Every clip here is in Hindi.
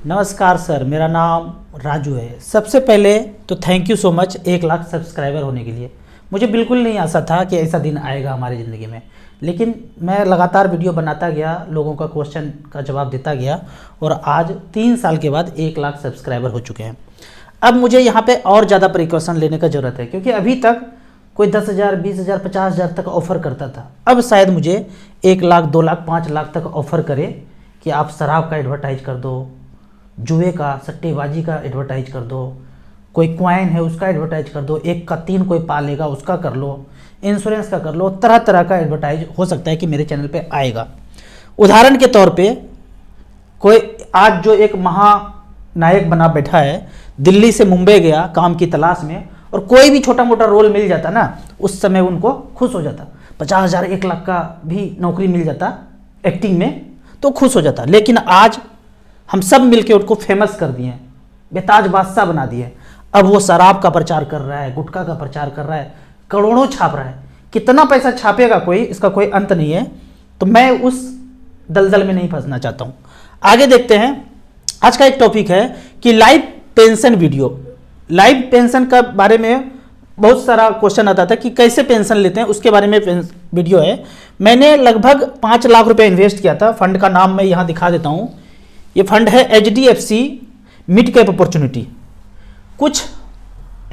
नमस्कार सर, मेरा नाम राजू है। सबसे पहले तो thank you so much 1 lakh subscriber होने के लिए। मुझे बिल्कुल नहीं आशा था कि ऐसा दिन आएगा हमारी ज़िंदगी में, लेकिन मैं लगातार वीडियो बनाता गया, लोगों का क्वेश्चन का जवाब देता गया और आज 3 साल के बाद 1 लाख सब्सक्राइबर हो चुके हैं। अब मुझे यहाँ पे और ज़्यादा प्रिकॉशन लेने का ज़रूरत है, क्योंकि अभी तक कोई 10,000, 20,000, 50,000 तक ऑफ़र करता था। अब शायद मुझे 1 लाख, 2 लाख, 5 लाख तक ऑफ़र करे कि आप शराब का एडवर्टाइज कर दो, जुए का, सट्टेबाजी का एडवर्टाइज कर दो, कोई क्वाइन है उसका एडवर्टाइज कर दो, 1 का 3 कोई पालेगा उसका कर लो, इंश्योरेंस का कर लो। तरह तरह का एडवर्टाइज हो सकता है कि मेरे चैनल पे आएगा। उदाहरण के तौर पे कोई आज जो एक महानायक बना बैठा है, दिल्ली से मुंबई गया काम की तलाश में, और कोई भी छोटा मोटा रोल मिल जाता ना, उस समय उनको खुश हो जाता। 50,000, 1 लाख का भी नौकरी मिल जाता एक्टिंग में तो खुश हो जाता। लेकिन आज हम सब मिलके उसको फेमस कर दिए, बेताज बादशाह बना दिए। अब वो शराब का प्रचार कर रहा है, गुटखा का प्रचार कर रहा है, करोड़ों छाप रहा है। कितना पैसा छापेगा कोई, इसका कोई अंत नहीं है। तो मैं उस दलदल में नहीं फंसना चाहता हूँ। आगे देखते हैं। आज का एक टॉपिक है कि live pension video. Live pension का बारे में बहुत सारा क्वेश्चन आता था कि कैसे पेंशन लेते हैं, उसके बारे में वीडियो है। मैंने लगभग 5 लाख रुपए इन्वेस्ट किया था। फंड का नाम मैं यहाँ दिखा देता हूँ। ये फंड है HDFC मिड कैप अपॉर्चुनिटी। कुछ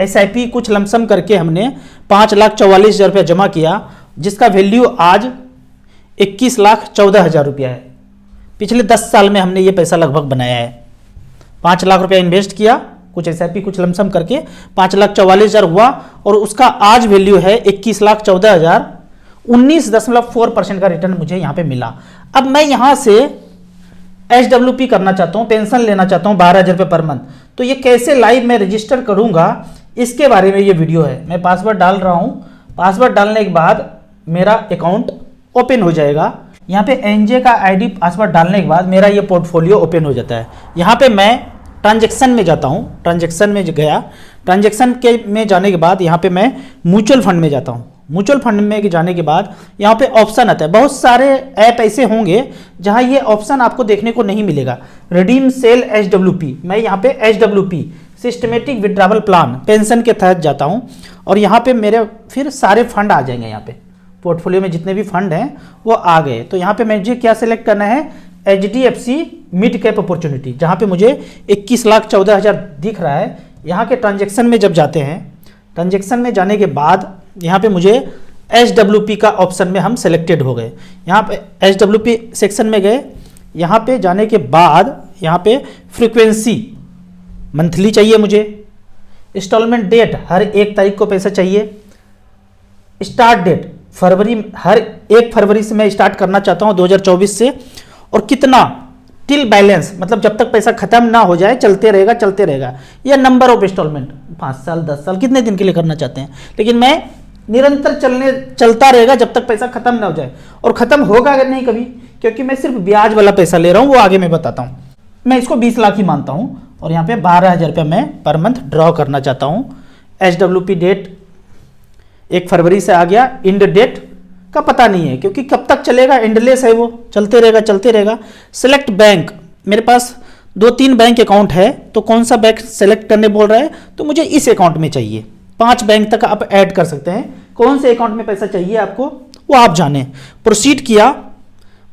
SIP, कुछ लमसम करके हमने 5,44,000 रुपया जमा किया, जिसका वैल्यू आज 21,14,000 रुपया है। पिछले 10 साल में हमने ये पैसा लगभग बनाया है। 5 लाख रुपया इन्वेस्ट किया, कुछ SIP, कुछ लमसम करके 5,44,000 हुआ, और उसका आज वैल्यू है 21,14,000। 19.4% का रिटर्न मुझे यहाँ पे मिला। अब मैं यहाँ से HWP करना चाहता हूँ, पेंशन लेना चाहता हूँ 12,000 रुपये पर मंथ। तो ये कैसे लाइव में रजिस्टर करूँगा, इसके बारे में ये वीडियो है। मैं पासवर्ड डाल रहा हूँ। पासवर्ड डालने के बाद मेरा अकाउंट ओपन हो जाएगा। यहाँ पे NJ का ID पासवर्ड डालने के बाद मेरा ये पोर्टफोलियो ओपन हो जाता है। यहाँ पे मैं ट्रांजेक्शन में जाता हूँ। ट्रांजेक्शन में गया, ट्रांजेक्शन के में जाने के बाद यहाँ पे मैं म्यूचुअल फंड में जाता हूँ। म्यूचुअल फंड में जाने के बाद यहाँ पे ऑप्शन आता है। बहुत सारे ऐप ऐसे होंगे जहाँ ये ऑप्शन आपको देखने को नहीं मिलेगा। रिडीम सेल HWP, मैं यहाँ पे HWP systematic withdrawal plan pension के तहत जाता हूँ, और यहाँ पे मेरे फिर सारे फंड आ जाएंगे। यहाँ पे पोर्टफोलियो में जितने भी फंड हैं वो आ गए। तो यहाँ पे मुझे क्या सिलेक्ट करना है, HDFC मिड कैप अपॉर्चुनिटी, जहाँ पे मुझे 21,14,000 दिख रहा है। यहाँ के ट्रांजेक्शन में जब जाते हैं, ट्रांजेक्शन में जाने के बाद यहाँ पे मुझे HWP का ऑप्शन में हम सेलेक्टेड हो गए। यहाँ पे HWP सेक्शन में गए। यहाँ पे जाने के बाद यहाँ पे फ्रीक्वेंसी मंथली चाहिए मुझे, इंस्टॉलमेंट डेट हर 1 तारीख को पैसा चाहिए, स्टार्ट डेट फरवरी, हर 1 फरवरी से मैं स्टार्ट करना चाहता हूँ 2024 से, और कितना टिल बैलेंस, मतलब जब तक पैसा खत्म ना हो जाए, चलते रहेगा चलते रहेगा। या नंबर ऑफ इंस्टॉलमेंट 5 साल, 10 साल, कितने दिन के लिए करना चाहते हैं, लेकिन मैं निरंतर चलता रहेगा जब तक पैसा खत्म ना हो जाए। और खत्म होगा अगर नहीं कभी, क्योंकि मैं सिर्फ ब्याज वाला पैसा ले रहा हूँ, वो आगे मैं बताता हूँ। मैं इसको 20 लाख ही मानता हूँ, और यहाँ पे 12,000 रुपये मैं पर मंथ ड्रॉ करना चाहता हूँ। HWP डेट 1 फरवरी से आ गया। इंड डेट का पता नहीं है, क्योंकि कब तक चलेगा, एंडलेस है, वो चलते रहेगा चलते रहेगा। सेलेक्ट बैंक, मेरे पास 2-3 बैंक अकाउंट है, तो कौन सा बैंक सेलेक्ट करने बोल रहा है, तो मुझे इस अकाउंट में चाहिए। 5 बैंक तक आप ऐड कर सकते हैं। कौन से अकाउंट में पैसा चाहिए आपको वो आप जाने। प्रोसीड किया।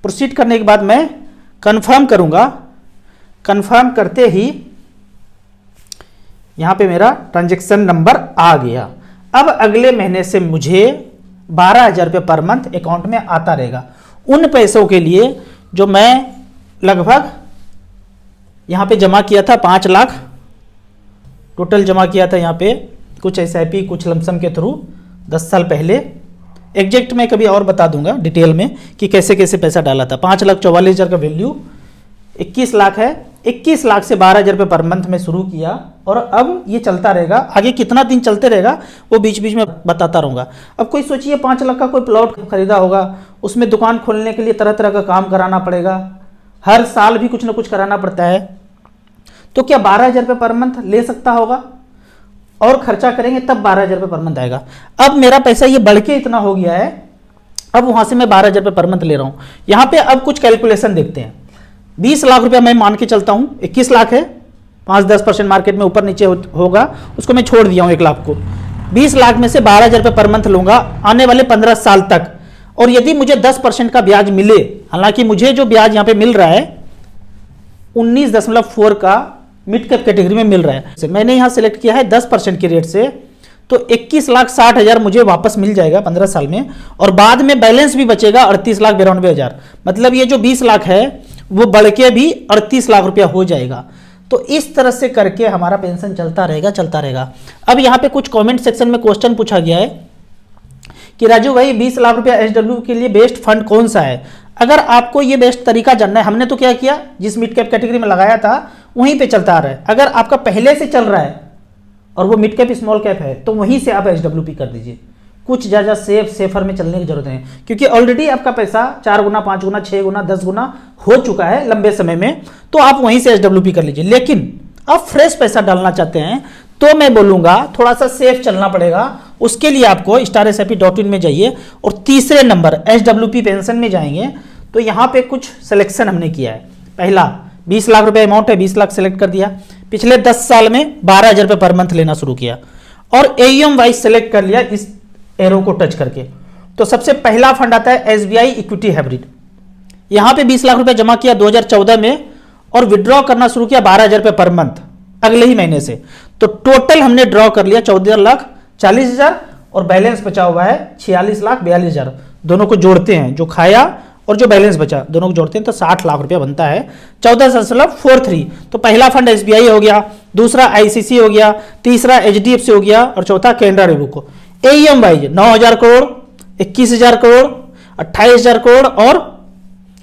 प्रोसीड करने के बाद मैं कंफर्म करूंगा। कंफर्म करते ही यहाँ पे मेरा ट्रांजेक्शन नंबर आ गया। अब अगले महीने से मुझे 12,000 रुपये पर मंथ अकाउंट में आता रहेगा। उन पैसों के लिए जो मैं लगभग यहाँ पे जमा किया था, 5 लाख टोटल जमा किया था। यहाँ पे कुछ SIP, कुछ लमसम के थ्रू 10 साल पहले। एग्जैक्ट मैं कभी और बता दूंगा डिटेल में कि कैसे कैसे पैसा डाला था। 5,44,000 का वैल्यू 21 लाख है। 21 लाख से 12,000 रुपये पर मंथ में शुरू किया, और अब ये चलता रहेगा। आगे कितना दिन चलते रहेगा वो बीच बीच में बताता रहूँगा। अब कोई सोचिए 5 लाख का कोई प्लॉट खरीदा होगा, उसमें दुकान खोलने के लिए तरह तरह का काम कराना पड़ेगा, हर साल भी कुछ ना कुछ कराना पड़ता है। तो क्या 12,000 रुपये पर मंथ ले सकता होगा, और खर्चा करेंगे तब 12,000 रुपये पर मंथ आएगा। अब मेरा पैसा ये बढ़ के इतना हो गया है, अब वहाँ से मैं 12,000 रुपये पर मंथ ले रहा हूँ। यहाँ पे अब कुछ कैलकुलेशन देखते हैं। 20 लाख रुपया मैं मान के चलता हूँ, 21 लाख है, 5-10% मार्केट में ऊपर नीचे होगा, उसको मैं छोड़ दिया हूँ 1 लाख को। 20 लाख में से 12,000 रुपये पर मंथ लूंगा आने वाले 15 साल तक। और यदि मुझे 10% का ब्याज मिले, हालांकि मुझे जो ब्याज यहाँ पे मिल रहा है 19.4 का मिड कैप कैटेगरी में मिल रहा है, मैंने यहाँ सेलेक्ट किया है 10% के रेट से, तो 21,60,000 मुझे वापस मिल जाएगा 15 साल में। और बाद में बैलेंस भी बचेगा 38,92,000, मतलब ये जो 20 लाख है वो बढ़ के भी 38 लाख रुपया हो जाएगा। तो इस तरह से करके हमारा पेंशन चलता रहेगा। अब यहाँ पे कुछ कमेंट सेक्शन में क्वेश्चन पूछा गया है कि राजू भाई 20 लाख रुपया एसडब्ल्यू के लिए बेस्ट फंड कौन सा है। अगर आपको ये बेस्ट तरीका जानना है, हमने तो क्या किया, जिस मिड कैप कैटेगरी में लगाया था वहीं पे चलता आ रहा है। अगर आपका पहले से चल रहा है और वो मिड कैप स्मॉल कैप है तो वहीं से आप एसडब्ल्यूपी कर दीजिए, कुछ ज़्यादा सेफर में चलने की जरूरत नहीं, क्योंकि ऑलरेडी आपका पैसा 4 गुना, 5 गुना, 6 गुना, 10 गुना हो चुका है लंबे समय में, तो आप वहीं से एसडब्ल्यूपी कर लीजिए। लेकिन आप फ्रेश पैसा डालना चाहते हैं तो मैं बोलूंगा थोड़ा सा सेफ चलना पड़ेगा। उसके लिए आपको StarSIP.in में जाइए और तीसरे नंबर एसडब्ल्यूपी पेंशन में जाएंगे तो यहाँ पे कुछ सिलेक्शन हमने किया है। पहला 20 लाख रुपए अमाउंट है, 20 लाख सेलेक्ट कर दिया, पिछले 10 साल में 12,000 रुपये पर मंथ लेना शुरू किया और AUM वाइज सेलेक्ट कर लिया इस एरो को टच करके। तो सबसे पहला फंड आता है SBI इक्विटी हाइब्रिड। यहां पे 20 लाख रुपए जमा किया 2014 में और विड्रॉ करना शुरू किया 12,000 रुपए पर मंथ अगले ही महीने से। तो टोटल हमने ड्रॉ कर लिया 14,40,000 और बैलेंस बचा हुआ है 46,42,000। दोनों को जोड़ते हैं, जो खाया और जो बैलेंस बचा दोनों को जोड़ते हैं तो 60 लाख रुपया बनता है, 14.43। तो पहला फंड SBI हो गया, दूसरा ICC हो गया, तीसरा HDFC हो गया और चौथा कैनरा रेवोको। AUM वाइज 9,000 करोड़, 21,000 करोड़, 28,000 करोड़ और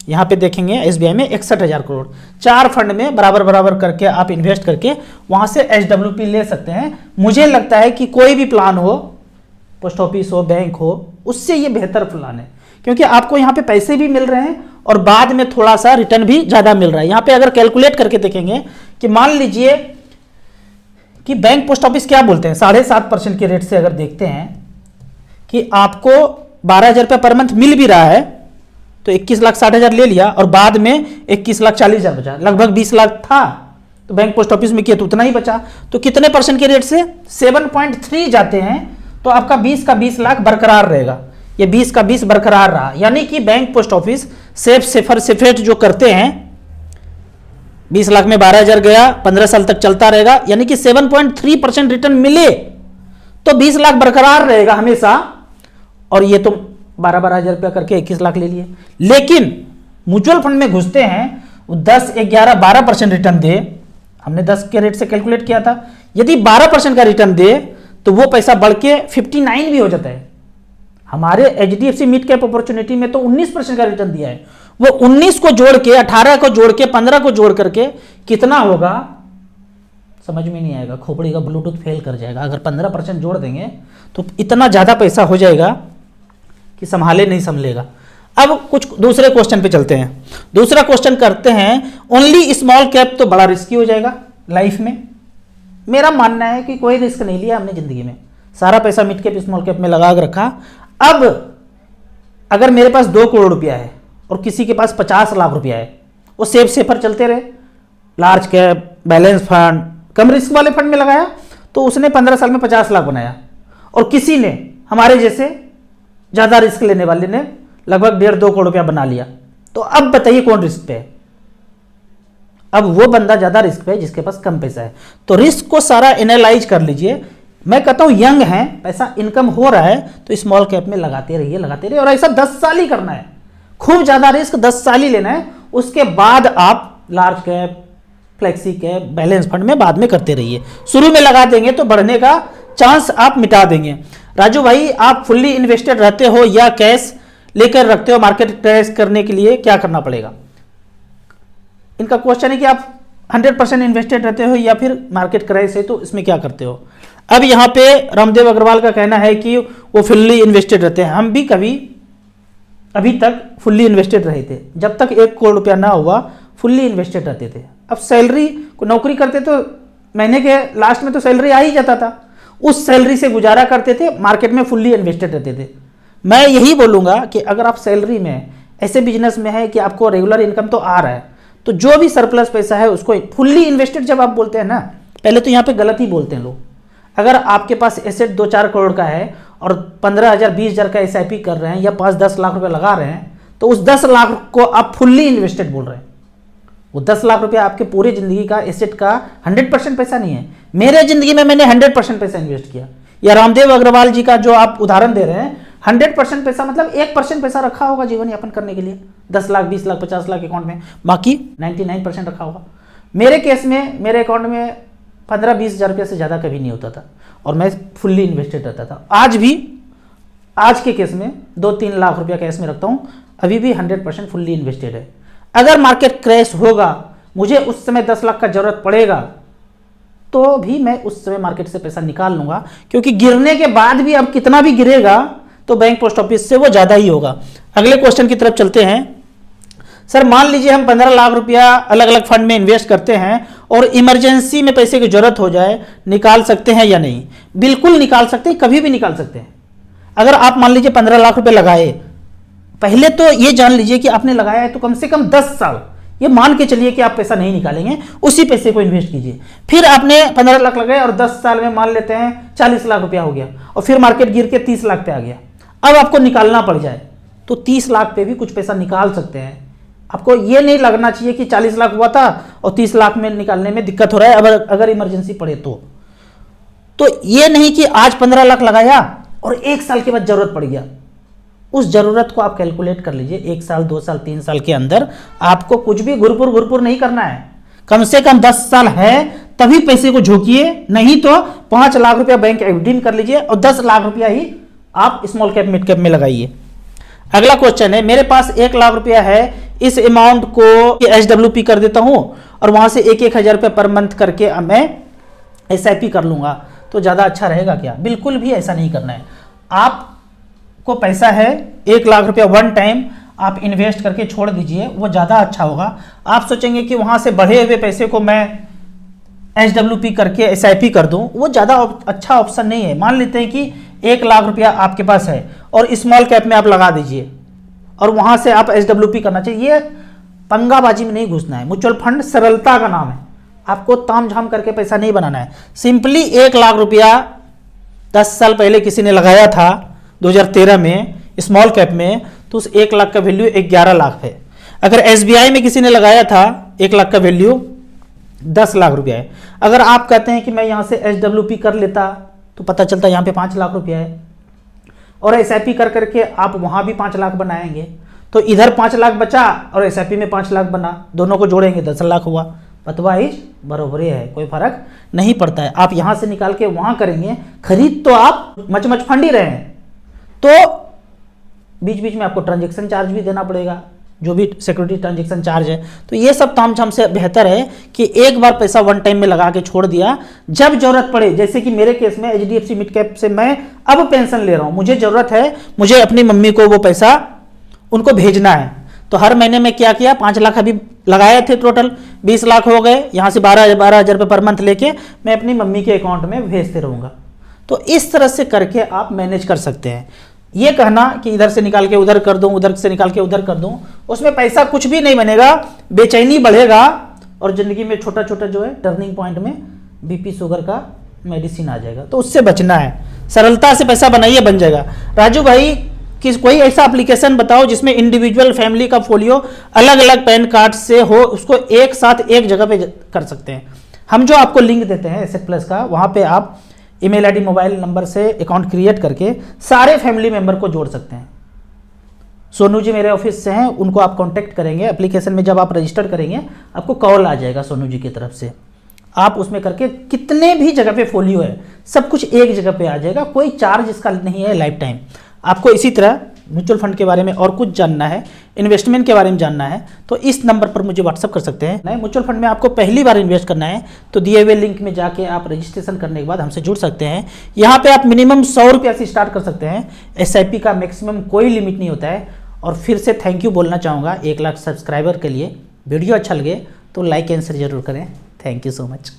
यहां पे देखेंगे SBI में 61,000 करोड़। 4 फंड में बराबर बराबर करके आप इन्वेस्ट करके वहां से SWP ले सकते हैं। मुझे लगता है कि कोई भी प्लान हो, पोस्ट ऑफिस हो, बैंक हो, उससे ये बेहतर प्लान है, क्योंकि आपको यहाँ पे पैसे भी मिल रहे हैं और बाद में थोड़ा सा रिटर्न भी ज्यादा मिल रहा है। यहाँ पे अगर कैलकुलेट करके देखेंगे कि मान लीजिए कि बैंक पोस्ट ऑफिस क्या बोलते हैं, 7.5% के रेट से अगर देखते हैं कि आपको 12,000 रुपये पर मंथ मिल भी रहा है तो 21,60,000 ले लिया और बाद में 21,40,000 बचा, लगभग 20 लाख था तो बैंक पोस्ट ऑफिस में किया तो उतना ही बचा। तो कितने परसेंट के रेट से 7.3 जाते हैं तो आपका 20 का 20 लाख बरकरार रहेगा। ये 20 का 20 बरकरार रहा, यानी कि बैंक पोस्ट ऑफिस सेफेट जो करते हैं 20 लाख में 12,000 गया, 15 साल तक चलता रहेगा, यानी कि 7.3% रिटर्न मिले तो 20 लाख बरकरार रहेगा हमेशा। और ये तो 12,000 रुपया करके 21 लाख ले लिए। लेकिन म्यूचुअल फंड में घुसते हैं, 10, 11, 12% रिटर्न दे, हमने 10 के रेट से कैलकुलेट किया था, यदि 12% का रिटर्न दे तो वो पैसा बढ़ के 59 भी हो जाता है। हमारे HDFC मिड कैप अपॉर्चुनिटी में तो 19% का रिटर्न दिया है, वो 19 को जोड़ के, 18 को जोड़ के, 15 को जोड़ करके कितना होगा समझ में नहीं आएगा, खोपड़ी का ब्लूटूथ फेल कर जाएगा। अगर 15% जोड़ देंगे तो इतना ज्यादा पैसा हो जाएगा कि संभाले नहीं संभलेगा। अब कुछ दूसरे क्वेश्चन पे चलते हैं। दूसरा क्वेश्चन करते हैं, ओनली स्मॉल कैप तो बड़ा रिस्की हो जाएगा लाइफ में। मेरा मानना है कि कोई रिस्क नहीं लिया हमने जिंदगी में, सारा पैसा मिड कैप स्मॉल कैप में लगा के रखा। अब अगर मेरे पास 2 करोड़ रुपया है और किसी के पास 50 लाख रुपया है, वो सेफर चलते रहे, लार्ज कैप, बैलेंस फंड, कम रिस्क वाले फंड में लगाया तो उसने 15 साल में 50 लाख बनाया, और किसी ने हमारे जैसे ज्यादा रिस्क लेने वाले ने लगभग 1.5-2 करोड़ रुपया बना लिया। तो अब बताइए कौन रिस्क पे है? अब वो बंदा ज्यादा रिस्क पे है जिसके पास कम पैसा है। तो रिस्क को सारा एनालाइज कर लीजिए। मैं कहता हूं यंग है, पैसा इनकम हो रहा है तो स्मॉल कैप में लगाते रहिए और ऐसा 10 साल ही करना है। खूब ज्यादा रिस्क 10 साल ही लेना है, उसके बाद आप large cap, flexi cap, balance fund में बाद में करते रहिए। शुरू में लगा देंगे तो बढ़ने का चांस आप मिटा देंगे। राजू भाई आप फुल्ली इन्वेस्टेड रहते हो या कैश लेकर रखते हो मार्केट क्रैश करने के लिए, क्या करना पड़ेगा? इनका क्वेश्चन है कि आप 100% इन्वेस्टेड रहते हो या फिर मार्केट क्रैश है तो इसमें क्या करते हो। अब यहां पे रामदेव अग्रवाल का कहना है कि वो फुल्ली इन्वेस्टेड रहते हैं। हम भी कभी अभी तक फुल्ली इन्वेस्टेड रहे थे, जब तक 1 करोड़ रुपया ना हुआ फुल्ली इन्वेस्टेड रहते थे। अब सैलरी को नौकरी करते तो महीने के लास्ट में तो सैलरी आ ही जाता था, उस सैलरी से गुजारा करते थे, मार्केट में फुल्ली इन्वेस्टेड रहते थे। मैं यही बोलूंगा कि अगर आप सैलरी में ऐसे बिजनेस में है कि आपको रेगुलर इनकम तो आ रहा है तो जो भी सरप्लस पैसा है उसको फुल्ली इन्वेस्टेड जब आप बोलते हैं ना, पहले तो यहाँ पे गलत ही बोलते हैं लोग। अगर आपके पास एसेट 2-4 करोड़ का है और 15,000 20,000 का SIP कर रहे हैं या 5-10 लाख रुपए लगा रहे हैं, तो उस 10 लाख को आप फुल्ली इन्वेस्टेड बोल रहे हैं। वो 10 लाख रुपया आपके पूरी जिंदगी का एसेट का 100% पैसा नहीं है। मेरे जिंदगी में मैंने 100% पैसा इन्वेस्ट किया, या रामदेव अग्रवाल जी का जो आप उदाहरण दे रहे हैं 100% पैसा, मतलब 1% पैसा रखा होगा जीवन यापन करने के लिए, 10 लाख 20 लाख 50 लाख अकाउंट में, बाकी 99% रखा होगा। मेरे केस में मेरे अकाउंट में 15-20 हज़ार रुपये से ज़्यादा कभी नहीं होता था और मैं फुल्ली इन्वेस्टेड रहता था। आज भी, आज के केस में 2-3 लाख रुपया कैश में रखता हूँ, अभी भी 100% फुल्ली इन्वेस्टेड है। अगर मार्केट क्रैश होगा, मुझे उस समय 10 लाख का जरूरत पड़ेगा, तो भी मैं उस समय मार्केट से पैसा निकाल लूंगा, क्योंकि गिरने के बाद भी अब कितना भी गिरेगा तो बैंक पोस्ट ऑफिस से वो ज़्यादा ही होगा। अगले क्वेश्चन की तरफ चलते हैं। सर मान लीजिए हम 15 लाख रुपया अलग अलग फंड में इन्वेस्ट करते हैं और इमरजेंसी में पैसे की जरूरत हो जाए, निकाल सकते हैं या नहीं? बिल्कुल निकाल सकते हैं, कभी भी निकाल सकते हैं। अगर आप मान लीजिए 15 लाख रुपए लगाए, पहले तो ये जान लीजिए कि आपने लगाया है तो कम से कम 10 साल, ये मान के चलिए कि आप पैसा नहीं निकालेंगे, उसी पैसे को इन्वेस्ट कीजिए। फिर आपने 15 लाख लगाए और 10 साल में मान लेते हैं 40 लाख रुपया हो गया और फिर मार्केट गिर के 30 लाख पे आ गया, अब आपको निकालना पड़ जाए तो 30 लाख पे भी कुछ पैसा निकाल सकते हैं। आपको ये नहीं लगना चाहिए कि 40 लाख हुआ था और 30 लाख में निकालने में दिक्कत हो रहा है अगर इमरजेंसी पड़े तो ये नहीं कि आज 15 लाख लगाया और 1 साल के बाद जरूरत पड़ गया। उस जरूरत को आप कैलकुलेट कर लीजिए, 1 साल 2 साल 3 साल के अंदर आपको कुछ भी गुरपुर नहीं करना है। कम से कम 10 साल है तभी पैसे को झोंकिए, नहीं तो 5 लाख रुपया बैंक एफडी कर लीजिए और 10 लाख रुपया ही आप स्मॉल कैप मिड कैप में लगाइए। अगला क्वेश्चन है, मेरे पास 1 लाख रुपया है, इस अमाउंट को SWP कर देता हूं और वहां से 1-1 हज़ार रुपया पर मंथ करके मैं SIP कर लूंगा, तो ज्यादा अच्छा रहेगा क्या? बिल्कुल भी ऐसा नहीं करना है। आपको पैसा है 1 लाख रुपया वन टाइम आप इन्वेस्ट करके छोड़ दीजिए, वो ज्यादा अच्छा होगा। आप सोचेंगे कि वहां से बढ़े हुए पैसे को मैं SWP करके SIP कर दूं, वो ज्यादा अच्छा ऑप्शन नहीं है। मान लेते हैं कि 1 लाख रुपया आपके पास है और स्मॉल कैप में आप लगा दीजिए और वहां से आप SWP करना चाहिए। ये पंगाबाजी में नहीं घुसना है। म्यूचुअल फंड सरलता का नाम है, आपको तामझाम करके पैसा नहीं बनाना है। सिंपली 1 लाख रुपया 10 साल पहले किसी ने लगाया था 2013 में स्मॉल कैप में, तो उस 1 लाख का वैल्यू 11 लाख है। अगर SBI में किसी ने लगाया था 1 लाख का वैल्यू 10 लाख रुपया है। अगर आप कहते हैं कि मैं यहां से SWP कर लेता तो पता चलता यहाँ पे 5 लाख रुपया है और SIP कर करके आप वहां भी 5 लाख बनाएंगे, तो इधर 5 लाख बचा और SIP में 5 लाख बना, दोनों को जोड़ेंगे 10 लाख हुआ। पतवाइज बरोबर है, कोई फर्क नहीं पड़ता है। आप यहां से निकाल के वहां करेंगे, खरीद तो आप मच फंड ही रहे हैं, तो बीच बीच में आपको ट्रांजेक्शन चार्ज भी देना पड़ेगा, जो भी सिक्योरिटी ट्रांजेक्शन चार्ज है। तो ये सब तामझाम से बेहतर है कि एक बार पैसा वन टाइम में लगा के छोड़ दिया, जब जरूरत पड़े, जैसे कि मेरे केस में HDFC मिड कैप से मैं अब पेंशन ले रहा हूं, मुझे जरूरत है, मुझे अपनी मम्मी को वो पैसा उनको भेजना है, तो हर महीने में क्या किया, 5 लाख अभी लगाए थे, टोटल 20 लाख हो गए, यहां से 12 हज़ार रुपये पर मंथ लेके मैं अपनी मम्मी के अकाउंट में भेजते रहूंगा। तो इस तरह से करके आप मैनेज कर सकते हैं। ये कहना कि इधर से निकाल के उधर कर दूं, उधर से निकाल के उधर कर दूं, उसमें पैसा कुछ भी नहीं बनेगा, बेचैनी बढ़ेगा और जिंदगी में छोटा छोटा जो है टर्निंग पॉइंट में BP शुगर का मेडिसिन आ जाएगा। तो उससे बचना है, सरलता से पैसा बनाइए, बन जाएगा। राजू भाई कोई ऐसा एप्लीकेशन बताओ जिसमें इंडिविजुअल फैमिली का फोलियो अलग अलग पैन कार्ड से हो, उसको एक साथ एक जगह पे कर सकते हैं। हम जो आपको लिंक देते हैं एसेट प्लस का, वहां पे आप ईमेल आईडी मोबाइल नंबर से अकाउंट क्रिएट करके सारे फैमिली मेंबर को जोड़ सकते हैं। सोनू जी मेरे ऑफिस से हैं, उनको आप कांटेक्ट करेंगे, एप्लीकेशन में जब आप रजिस्टर करेंगे आपको कॉल आ जाएगा सोनू जी की तरफ से, आप उसमें करके कितने भी जगह पे फोलियो है सब कुछ एक जगह पे आ जाएगा, कोई चार्ज इसका नहीं है, लाइफ टाइम। आपको इसी तरह म्यूचुअल फंड के बारे में और कुछ जानना है, इन्वेस्टमेंट के बारे में जानना है, तो इस नंबर पर मुझे व्हाट्सअप कर सकते हैं। म्यूचुअल फंड में आपको पहली बार इन्वेस्ट करना है तो दिए हुए लिंक में जाके आप रजिस्ट्रेशन करने के बाद हमसे जुड़ सकते हैं। यहाँ पे आप मिनिमम 100 रुपया से स्टार्ट कर सकते हैं, SIP का मैक्सिमम कोई लिमिट नहीं होता है। और फिर से थैंक यू बोलना चाहूँगा 1 लाख सब्सक्राइबर के लिए। वीडियो अच्छा लगे तो लाइक एंड शेयर जरूर करें। Thank you so much.